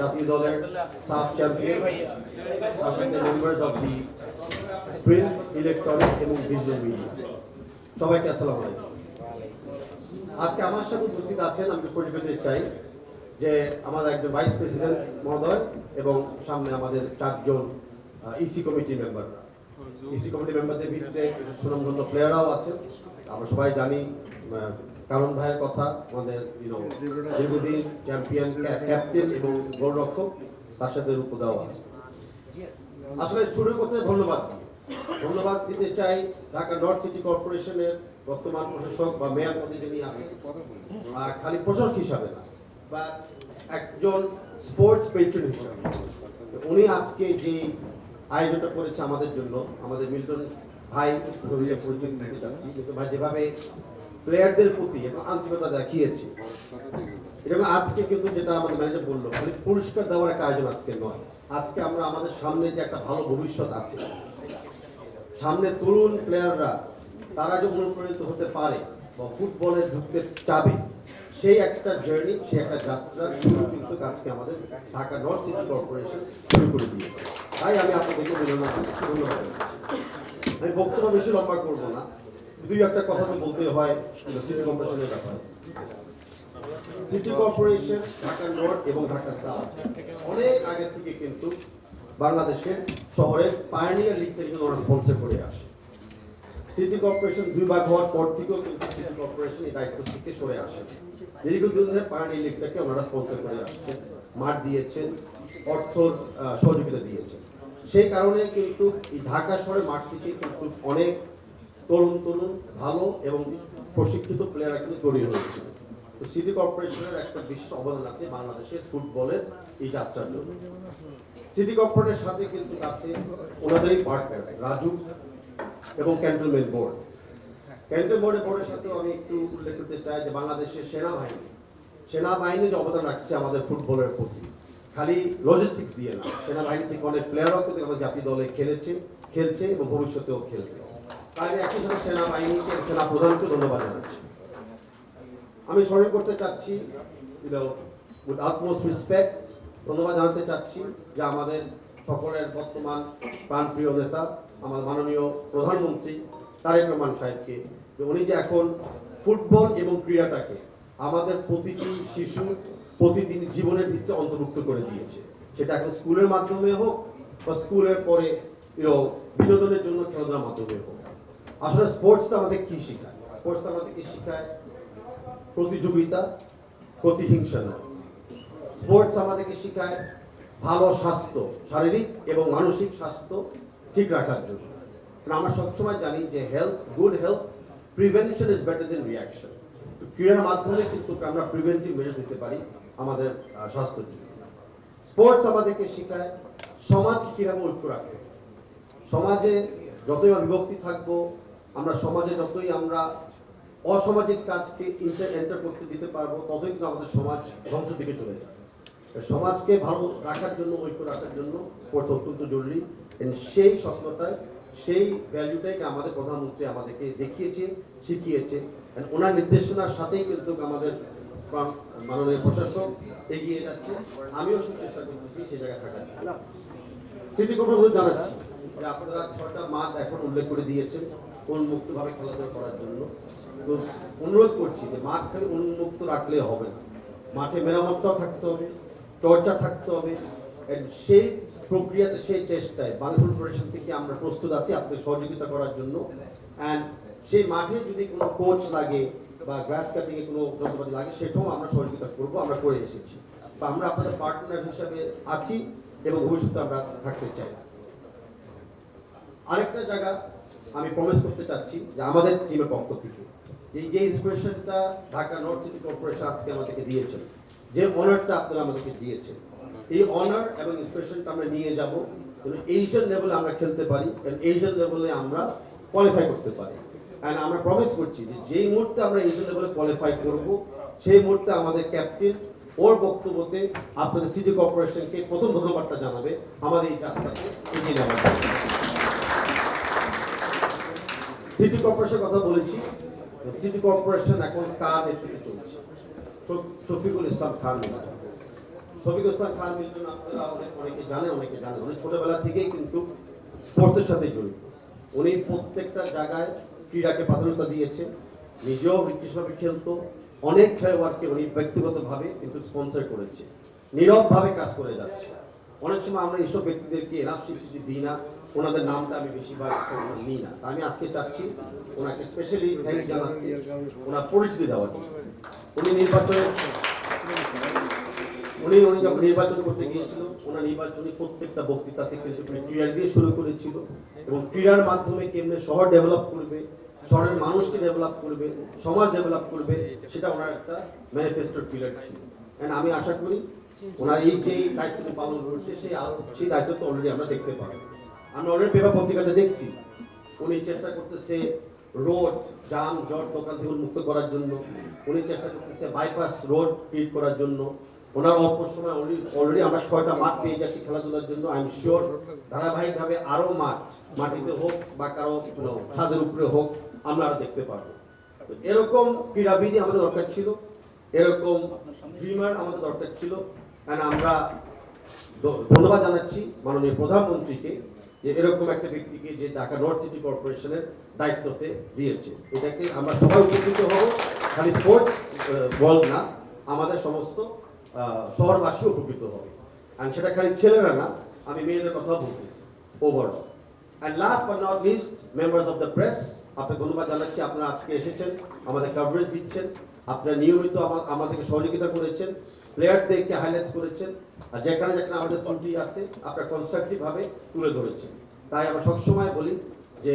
জাতীয় দলের সাফ চ্যাম্পিয়ন, তার সাথে members of the print, electronic এবং ডিজিটাল মিডিয়া, সবাইকে আসসালামু আলাইকুম। আজকে আমার সাথে উপস্থিত আছেন, আমি পরিচয় করতে চাই যে আমাদের একজন ভাইস প্রেসিডেন্ট মহোদয় এবং সামনে আমাদের 4 জন ইসি কমিটি মেম্বাররা। ইসি কমিটি মেম্বারদের ভিতরে কিছু সুনামধন্য প্লেয়াররাও আছেন। আমরা সবাই জানি কারণ ভাইয়ের কথা, আমাদের দীর্ঘদিন চ্যাম্পিয়ন, ক্যাপ্টেন এবং গোলরক্ষক, তার সাথে রূপদাও আছে। আসলে শুরু করতে ধন্যবাদ দিতে চাই ঢাকা নর্থ সিটি কর্পোরেশনের বর্তমান প্রশাসক বা মেয়র পদে যিনি আছেন, খালি প্রশাসক হিসাবে না, বা একজন স্পোর্টস পেট্রন হিসাবে। উনি আজকে যে আয়োজনটা করেছে আমাদের জন্য, আমাদের মিল্টন ভাই পরিচয় দিতে চাচ্ছি, কিন্তু ভাই যেভাবে প্লেয়ারদের প্রতি এবং আন্তরিকতা দেখিয়েছে, এরকম আজকে কিন্তু যেটা আমাদের ম্যানেজার বললো, খালি পুরস্কার দেওয়ার একটা আয়োজন আজকে নয়। আজকে আমরা আমাদের সামনে যে একটা ভালো ভবিষ্যৎ আছে, সামনে তরুণ প্লেয়াররা তারা যে অনুপ্রাণিত হতে পারে বা ফুটবলে ঢুকতে চাবে, সেই একটা জার্নি, সেই একটা যাত্রা শুরু কিন্তু আজকে আমাদের ঢাকা নর্থ সিটি কর্পোরেশন শুরু করে দিয়েছে। তাই আমি আপনাদেরকে ধন্যবাদ জানাচ্ছি। আমি বক্তব্য বেশি লম্বা করবো না, দুই একটা কথা তো বলতে হয় সিটি কর্পোরেশনের ব্যাপারে। সিটি কর্পোরেশন ঢাকা নর্থ এবং ঢাকা সাউথ অনেক আগে থেকে কিন্তু বাংলাদেশের শহরের পায়োনিয়ার লিগটা কিন্তু ওরা স্পন্সর করে আসে। সিটি কর্পোরেশন 2 ভাগ হওয়ার পর থেকেও কিন্তু সিটি কর্পোরেশন এই দায়িত্ব থেকে সরে আসে। দীর্ঘদিন ধরে পায়োনিয়ার লিগটাকে ওনারা স্পন্সর করে আসছেন, মাঠ দিয়েছেন, অর্থ সহযোগিতা দিয়েছেন। সেই কারণে কিন্তু এই ঢাকা শহরের মাঠ থেকে কিন্তু অনেক তরুণ ভালো এবং প্রশিক্ষিত প্লেয়াররা কিন্তু তৈরি হয়েছিল। তো সিটি কর্পোরেশনের একটা বিশেষ অবদান আছে বাংলাদেশের ফুটবলের এই যাত্রার জন্য। সিটি কর্পোরেশনের সাথে কিন্তু আছে ওনাদেরই পার্টনার রাজু এবং ক্যান্টনমেন্ট বোর্ড। ক্যান্টনমেন্ট বোর্ডের সাথেও আমি একটু উল্লেখ করতে চাই যে বাংলাদেশের সেনাবাহিনী যে অবদান রাখছে আমাদের ফুটবলের প্রতি, খালি লজিস্টিক্স দিয়ে না, সেনাবাহিনী থেকে অনেক প্লেয়াররাও কিন্তু আমাদের জাতীয় দলে খেলছে এবং ভবিষ্যতেও খেলবে। তাই একই সাথে সেনাবাহিনীকে, সেনা প্রধানকে ধন্যবাদ জানাচ্ছি। আমি স্মরণ করতে চাচ্ছি উইথ আটমোস্ট রেসপেক্ট, ধন্যবাদ জানাতে চাচ্ছি যে আমাদের সকলের বর্তমান প্রাণপ্রিয় নেতা, আমার মাননীয় প্রধানমন্ত্রী তারেক রহমান সাহেবকে, যে উনি যে এখন ফুটবল এবং ক্রীড়াটাকে আমাদের প্রতিটি শিশু প্রতিদিন জীবনের ভিত্তিতে অন্তর্ভুক্ত করে দিয়েছে। সেটা এখন স্কুলের মাধ্যমে হোক বা স্কুলের পরে বিনোদনের জন্য খেলাধুলার মাধ্যমে হোক। আসলে স্পোর্টসটা আমাদের কি শেখায়? স্পোর্টসটা আমাদেরকে শেখায় প্রতিযোগিতা, প্রতিহিংসা নয়। স্পোর্টস আমাদেরকে শেখায় ভালো স্বাস্থ্য, শারীরিক এবং মানসিক স্বাস্থ্য ঠিক রাখার জন্য। আমরা সবসময় জানি যে good health prevention is better then reaction. ক্রীড়ার মাধ্যমে কিন্তু আমরা প্রিভেন্টিভ মেজার দিতে পারি আমাদের স্বাস্থ্যের জন্য। স্পোর্টস আমাদেরকে শেখায় সমাজ কিভাবে ঐক্য রাখতে। সমাজে যতই বিভক্তি থাকবো, আমরা সমাজে যতই আমরা অসামাজিক কাজকে এন্টার করতে দিতে পারবো, ততই কিন্তু আমাদের সমাজ ধ্বংস দিকে চলে যাবে। সমাজকে ভালো রাখার জন্য, ঐক্য রাখার জন্য স্পোর্টস অত্যন্ত জরুরি। সেই স্বপ্নটাই, সেই ভ্যালুটাই আমাদের প্রধানমন্ত্রী আমাদেরকে দেখিয়েছে, শিখিয়েছে। ওনার নির্দেশনার সাথেই কিন্তু আমাদের মাননীয় প্রশাসক এগিয়ে যাচ্ছে। আমিও চেষ্টা করতেছি সেই জায়গায় থাকার। সিটি কর্পোরেশন জানাচ্ছি যে আপনারা 6টা মাঠ এখন উল্লেখ করে দিয়েছেন উন্মুক্তভাবে খেলাধুলা করার জন্য। তো অনুরোধ করছি যে মাঠ খালি উন্মুক্ত রাখলে হবে না, মাঠে মেরামতটাও থাকতে হবে, চর্চা থাকতে হবে। সেই প্রক্রিয়াতে, সেই চেষ্টায় বাংলাদেশ ফেডারেশন থেকে আমরা প্রস্তুত আছি আপনাদের সহযোগিতা করার জন্য। অ্যান্ড সেই মাঠে যদি কোনো কোচ লাগে বা গ্রাস কাটিংয়ে কোনো যন্ত্রপাতি লাগে, সেটাও আমরা সহযোগিতা করবো, আমরা করে এসেছি। তো আমরা আপনাদের পার্টনার হিসাবে আছি এবং ভবিষ্যতে আমরা থাকতে চাই। আরেকটা জায়গা আমি প্রমিস করতে চাচ্ছি যে আমাদের টিমের পক্ষ থেকে এই যে ইন্সপিরেশনটা ঢাকা নর্থ সিটি কর্পোরেশন আজকে আমাদেরকে দিয়েছেন, যে অনারটা আপনারা আমাদেরকে দিয়েছেন, এই অনার এবং ইন্সপিরেশনটা আমরা নিয়ে যাব এশিয়ান লেভেলে আমরা খেলতে পারি, এশিয়ান লেভেলে আমরা কোয়ালিফাই করতে পারি। অ্যান্ড আমরা প্রমিস করছি যে যেই মুহূর্তে আমরা এশিয়ান লেভেলে কোয়ালিফাই করব, সেই মুহূর্তে আমাদের ক্যাপ্টেন ওর বক্তব্যতে আপনাদের সিটি কর্পোরেশনকে প্রথম ধন্যবাদটা জানাবে আমাদের এই যাত্রাকে এগিয়ে নেওয়ার জন্য। সিটি কর্পোরেশনের কথা বলেছি, সিটি কর্পোরেশন এখন কার নেতৃত্বে চলছে? শফিকুল ইসলাম খান। শফিকুল ইসলাম খান মিল্টন আপনারা অনেকে জানেন, উনি ছোটবেলা থেকেই কিন্তু স্পোর্টসের সাথে জড়িত। উনি প্রত্যেকটা জায়গায় ক্রীড়াকে প্রাধান্যতা দিয়েছে, নিজেও বিশেষভাবে খেলতো, অনেক খেলোয়াড়কে উনি ব্যক্তিগতভাবে কিন্তু স্পন্সর করেছে, নীরবভাবে কাজ করে যাচ্ছে। অনেক সময় আমরা এইসব ব্যক্তিদেরকে এনাফ স্বীকৃতি দিই না, ওনাদের নামটা আমি বেশিরভাগ নিই না। আমি আজকে চাচ্ছি ওনাকে স্পেশালি থ্যাঙ্কস জানাতে, ওনার পরিচিতি দেওয়ার জন্য। উনি যখন নির্বাচন করতে গিয়েছিল, ওনার নির্বাচনী প্রত্যেকটা বক্তৃতাতে কিন্তু ক্রীড়া দিয়ে শুরু করেছিল, এবং ক্রীড়ার মাধ্যমে কেমনে শহর ডেভেলপ করবে, শহরের মানুষকে ডেভেলপ করবে, সমাজ ডেভেলপ করবে, সেটা ওনার একটা ম্যানিফেস্টোর পিলার ছিল। এন্ড আমি আশা করি ওনার এই যে দায়িত্বটি পালন করছে সেই দায়িত্ব তো অলরেডি আমরা দেখতে পাবো। আমরা অলরেডি পেপার পত্রিকাতে দেখছি উনি চেষ্টা করতেছে রোড জাম জট দোকান থেকে মুক্ত করার জন্য, উনি চেষ্টা করতেছে বাইপাস রোড ক্রিয়েট করার জন্য। ওনার অল্প সময় অলরেডি আমরা 6টা মাঠ পেয়ে যাচ্ছি খেলাধুলার জন্য। আই এম শিওর ধারাবাহিকভাবে আরো মাটিতে হোক বা কারো ছাদের উপরে হোক আমরা আরো দেখতে পারবো। তো এরকম ক্রীড়াবিদই আমাদের দরকার ছিল, এরকম ড্রিমার আমাদের দরকার ছিল। এন্ড আমরা ধন্যবাদ জানাচ্ছি মাননীয় প্রধানমন্ত্রীকে যে এরকম একটা ব্যক্তিকে যে ঢাকা নর্থ সিটি কর্পোরেশনের দায়িত্বতে দিয়েছে। এটাকে আমরা সবাই উপকৃত হব, খালি স্পোর্টস ওয়ার্ল্ড না, আমাদের সমস্ত শহরবাসী উপকৃত হবে। অ্যান্ড সেটা খালি ছেলেরা না, আমি মেয়েদের কথাও বলতেছি overall. And last but not list, members of the press, আপনাকে ধন্যবাদ জানাচ্ছি। আপনারা আজকে এসেছেন, আমাদের কভারেজ দিচ্ছেন, আপনারা নিয়মিত আমাদেরকে সহযোগিতা করেছেন, প্লেয়ারদেরকে হাইলাইট করেছেন, আর যেখানে আমাদের ত্রুটি আছে আপনারা কনস্ট্রাকটিভভাবে তুলে ধরেছেন। তাই আমরা সবসময় বলি যে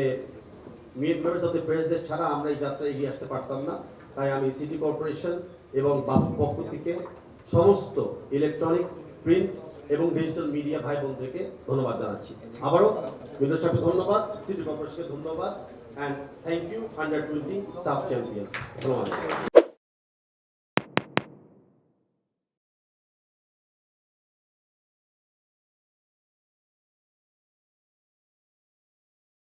মেম্বার্স অফ দ্য প্রেসদের ছাড়া আমরা এই যাত্রা এগিয়ে আসতে পারতাম না। তাই আমি সিটি কর্পোরেশন এবং বাফুর পক্ষ থেকে সমস্ত ইলেকট্রনিক, প্রিন্ট এবং ডিজিটাল মিডিয়া ভাই বোনদেরকে ধন্যবাদ জানাচ্ছি। আবারও মিলন সাহেবকে ধন্যবাদ, সিটি কর্পোরেশনকে ধন্যবাদ, অ্যান্ড থ্যাংক ইউ আন্ডার 20 সাফ চ্যাম্পিয়ন্স। আসসালামু আলাইকুম।